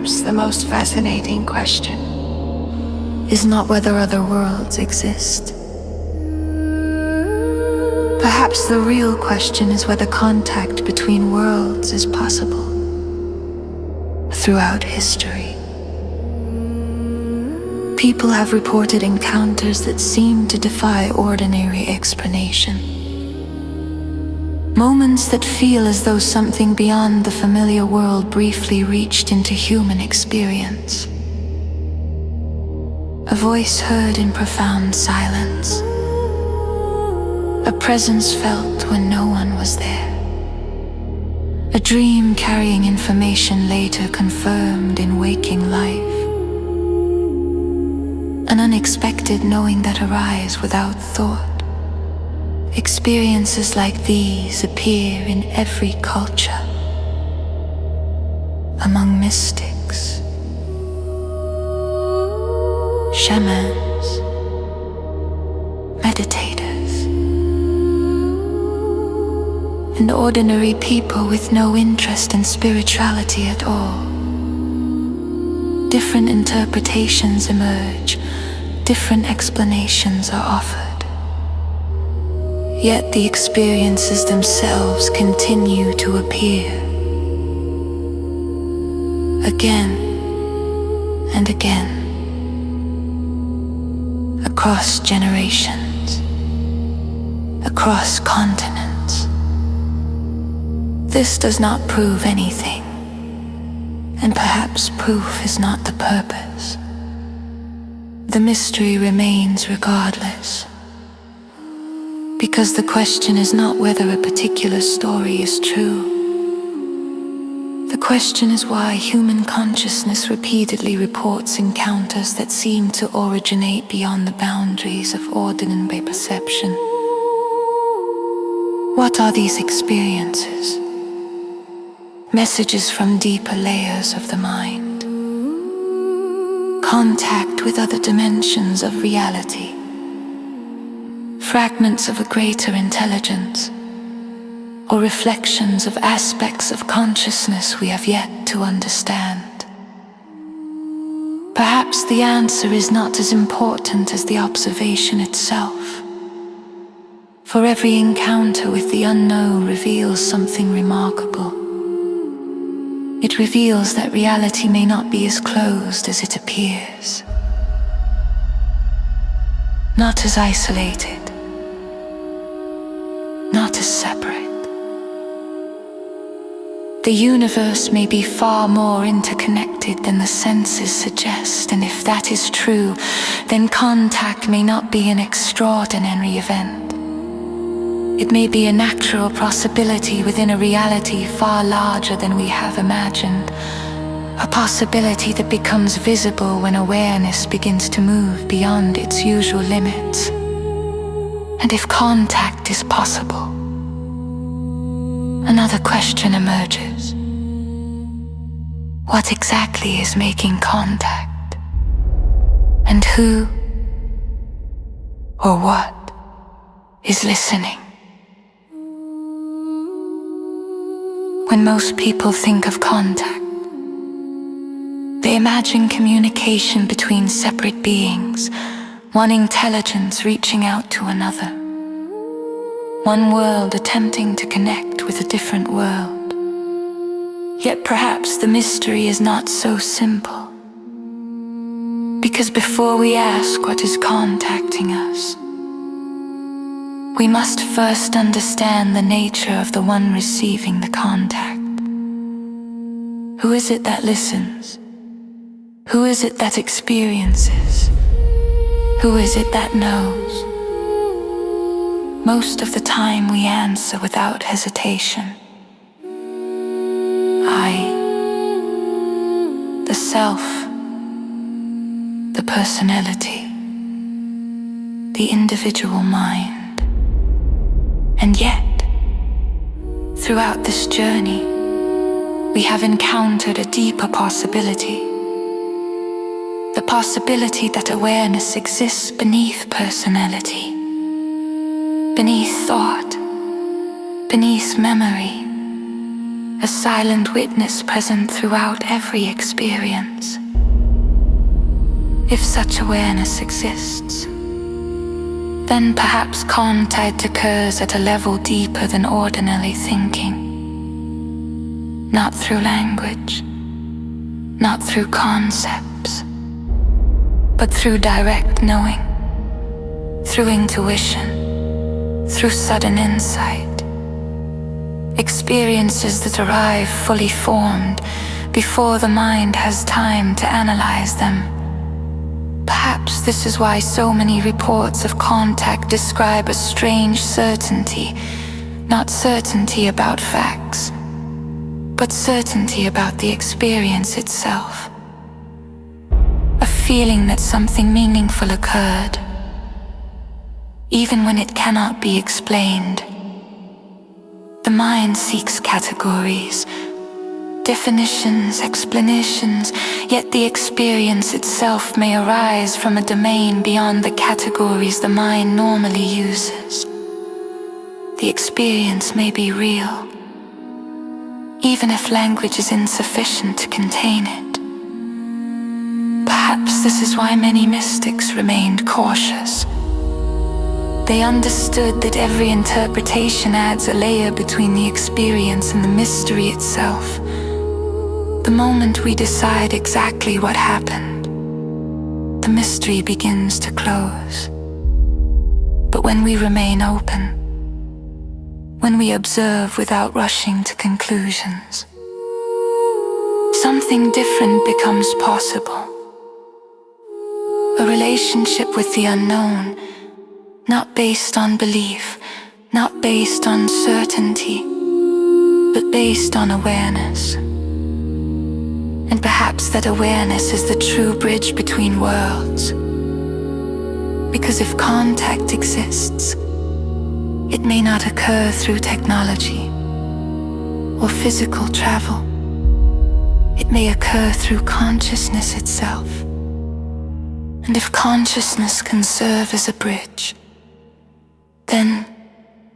perhaps the most fascinating question is not whether other worlds exist. Perhaps the real question is whether contact between worlds is possible. Throughout history, people have reported encounters that seem to defy ordinary explanation. Moments that feel as though something beyond the familiar world briefly reached into human experience. A voice heard in profound silence. A presence felt when no one was there. A dream carrying information later confirmed in waking life. An unexpected knowing that arise without thought. Experiences like these appear in every culture. Among mystics, shamans, meditators, and ordinary people with no interest in spirituality at all. Different interpretations emerge, different explanations are offered. Yet the experiences themselves continue to appear. Again and again. Across generations. Across continents. This does not prove anything. And perhaps proof is not the purpose. The mystery remains regardless. Because the question is not whether a particular story is true. The question is why human consciousness repeatedly reports encounters that seem to originate beyond the boundaries of ordinary perception. What are these experiences? Messages from deeper layers of the mind. Contact with other dimensions of reality. Fragments of a greater intelligence, or reflections of aspects of consciousness we have yet to understand. Perhaps the answer is not as important as the observation itself. For every encounter with the unknown reveals something remarkable. It reveals that reality may not be as closed as it appears. Not as isolated. Not as separate. The universe may be far more interconnected than the senses suggest, and if that is true, then contact may not be an extraordinary event. It may be a natural possibility within a reality far larger than we have imagined, a possibility that becomes visible when awareness begins to move beyond its usual limits. And if contact is possible, another question emerges. What exactly is making contact? And who or what is listening? When most people think of contact, they imagine communication between separate beings, one intelligence reaching out to another. One world attempting to connect with a different world. Yet perhaps the mystery is not so simple. Because before we ask what is contacting us, we must first understand the nature of the one receiving the contact. Who is it that listens? Who is it that experiences? Who is it that knows? Most of the time we answer without hesitation. I, the self, the personality, the individual mind. And yet, throughout this journey, we have encountered a deeper possibility. The possibility that awareness exists beneath personality, beneath thought, beneath memory, a silent witness present throughout every experience. If such awareness exists, then perhaps contact occurs at a level deeper than ordinary thinking. Not through language, not through concepts, but through direct knowing, through intuition, through sudden insight. Experiences that arrive fully formed before the mind has time to analyze them. Perhaps this is why so many reports of contact describe a strange certainty, not certainty about facts, but certainty about the experience itself. A feeling that something meaningful occurred, even when it cannot be explained. The mind seeks categories, definitions, explanations, yet the experience itself may arise from a domain beyond the categories the mind normally uses. The experience may be real, even if language is insufficient to contain it. Perhaps this is why many mystics remained cautious. They understood that every interpretation adds a layer between the experience and the mystery itself. The moment we decide exactly what happened, the mystery begins to close. But when we remain open, when we observe without rushing to conclusions, something different becomes possible. A relationship with the unknown, not based on belief, not based on certainty, but based on awareness. And perhaps that awareness is the true bridge between worlds. Because if contact exists, it may not occur through technology or physical travel. It may occur through consciousness itself. And if consciousness can serve as a bridge, then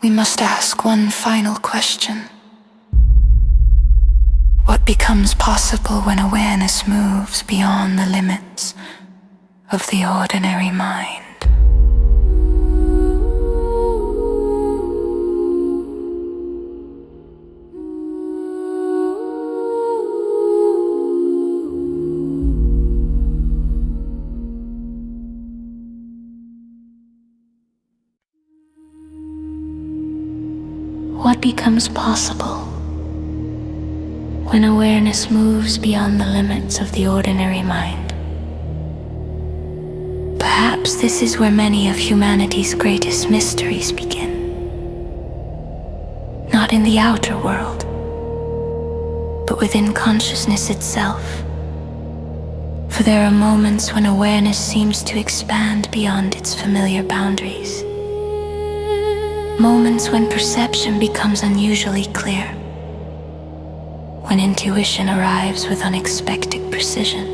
we must ask one final question. What becomes possible when awareness moves beyond the limits of the ordinary mind? What becomes possible when awareness moves beyond the limits of the ordinary mind? Perhaps this is where many of humanity's greatest mysteries begin. Not in the outer world, but within consciousness itself. For there are moments when awareness seems to expand beyond its familiar boundaries. Moments when perception becomes unusually clear. When intuition arrives with unexpected precision.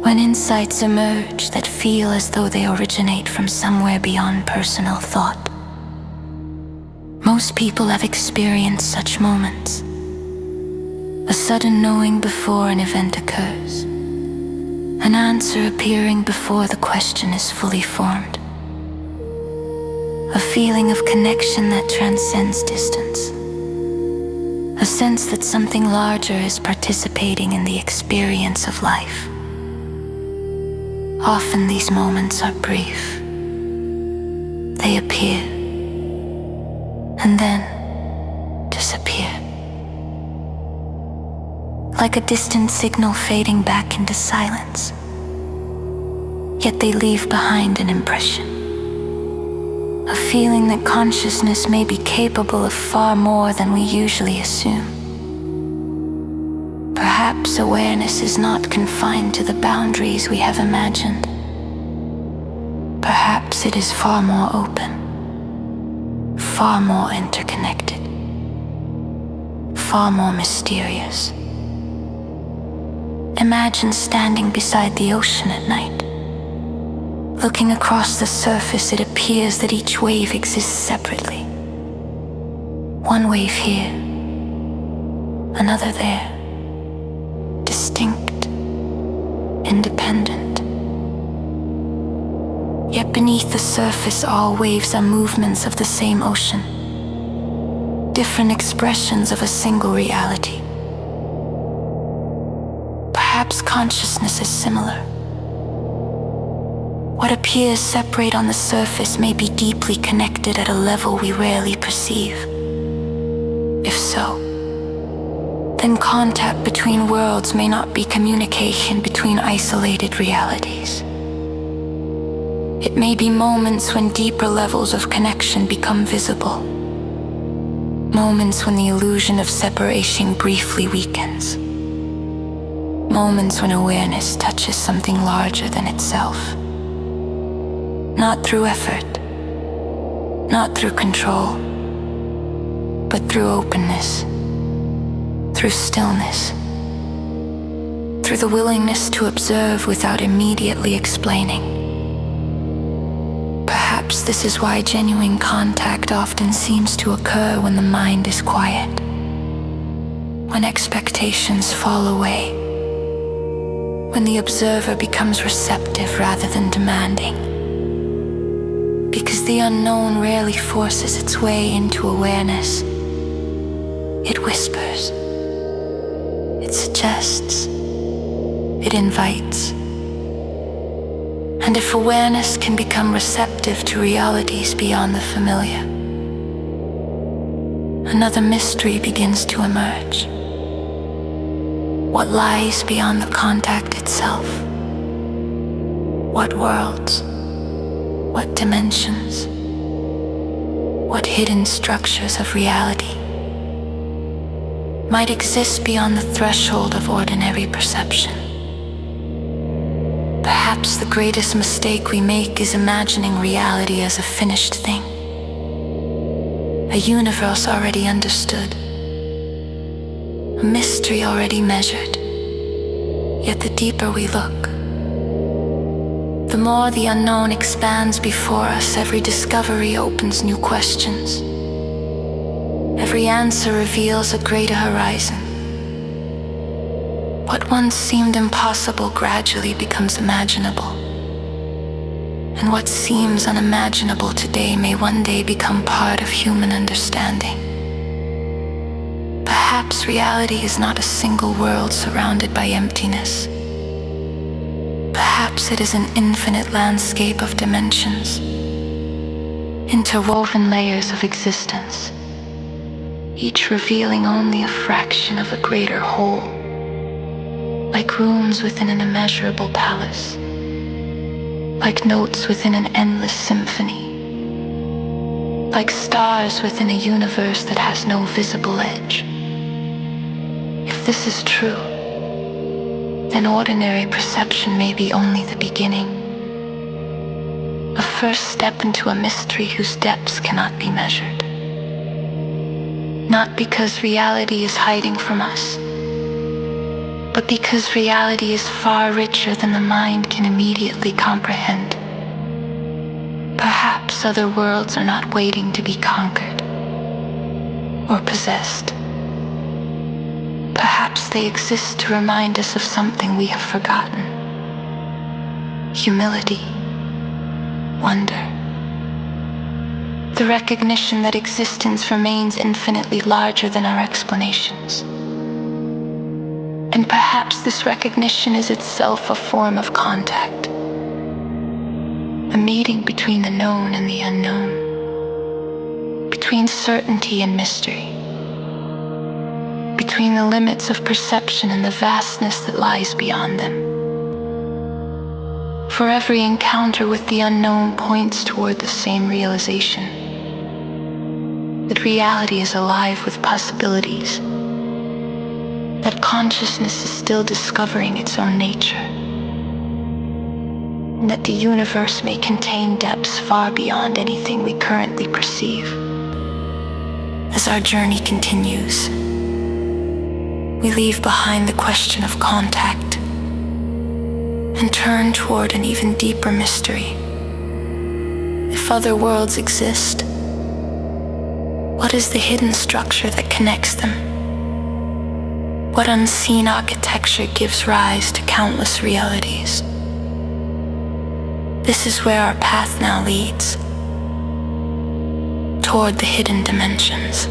When insights emerge that feel as though they originate from somewhere beyond personal thought. Most people have experienced such moments. A sudden knowing before an event occurs. An answer appearing before the question is fully formed. A feeling of connection that transcends distance. A sense that something larger is participating in the experience of life. Often these moments are brief. They appear and then disappear. Like a distant signal fading back into silence. Yet they leave behind an impression. A feeling that consciousness may be capable of far more than we usually assume. Perhaps awareness is not confined to the boundaries we have imagined. Perhaps it is far more open, far more interconnected, far more mysterious. Imagine standing beside the ocean at night. Looking across the surface, it appears that each wave exists separately. One wave here, another there, distinct, independent. Yet beneath the surface all waves are movements of the same ocean, different expressions of a single reality. Perhaps consciousness is similar. What appears separate on the surface may be deeply connected at a level we rarely perceive. If so, then contact between worlds may not be communication between isolated realities. It may be moments when deeper levels of connection become visible. Moments when the illusion of separation briefly weakens. Moments when awareness touches something larger than itself. Not through effort, not through control, but through openness, through stillness, through the willingness to observe without immediately explaining. Perhaps this is why genuine contact often seems to occur when the mind is quiet, when expectations fall away, when the observer becomes receptive rather than demanding. Because the unknown rarely forces its way into awareness. It whispers, it suggests, it invites. And if awareness can become receptive to realities beyond the familiar, another mystery begins to emerge. What lies beyond the contact itself? What worlds? What dimensions? What hidden structures of reality might exist beyond the threshold of ordinary perception? Perhaps the greatest mistake we make is imagining reality as a finished thing, a universe already understood, a mystery already measured. Yet the deeper we look, the more the unknown expands before us. Every discovery opens new questions. Every answer reveals a greater horizon. What once seemed impossible gradually becomes imaginable. And what seems unimaginable today may one day become part of human understanding. Perhaps reality is not a single world surrounded by emptiness. Perhaps it is an infinite landscape of dimensions, interwoven layers of existence, each revealing only a fraction of a greater whole. Like rooms within an immeasurable palace, like notes within an endless symphony, like stars within a universe that has no visible edge. If this is true, then ordinary perception may be only the beginning, a first step into a mystery whose depths cannot be measured. Not because reality is hiding from us, but because reality is far richer than the mind can immediately comprehend. Perhaps other worlds are not waiting to be conquered or possessed. Perhaps they exist to remind us of something we have forgotten. Humility, wonder, the recognition that existence remains infinitely larger than our explanations. And perhaps this recognition is itself a form of contact, a meeting between the known and the unknown, between certainty and mystery, between the limits of perception and the vastness that lies beyond them. For every encounter with the unknown points toward the same realization, that reality is alive with possibilities, that consciousness is still discovering its own nature, and that the universe may contain depths far beyond anything we currently perceive. As our journey continues, we leave behind the question of contact and turn toward an even deeper mystery. If other worlds exist, what is the hidden structure that connects them? What unseen architecture gives rise to countless realities? This is where our path now leads, toward the hidden dimensions.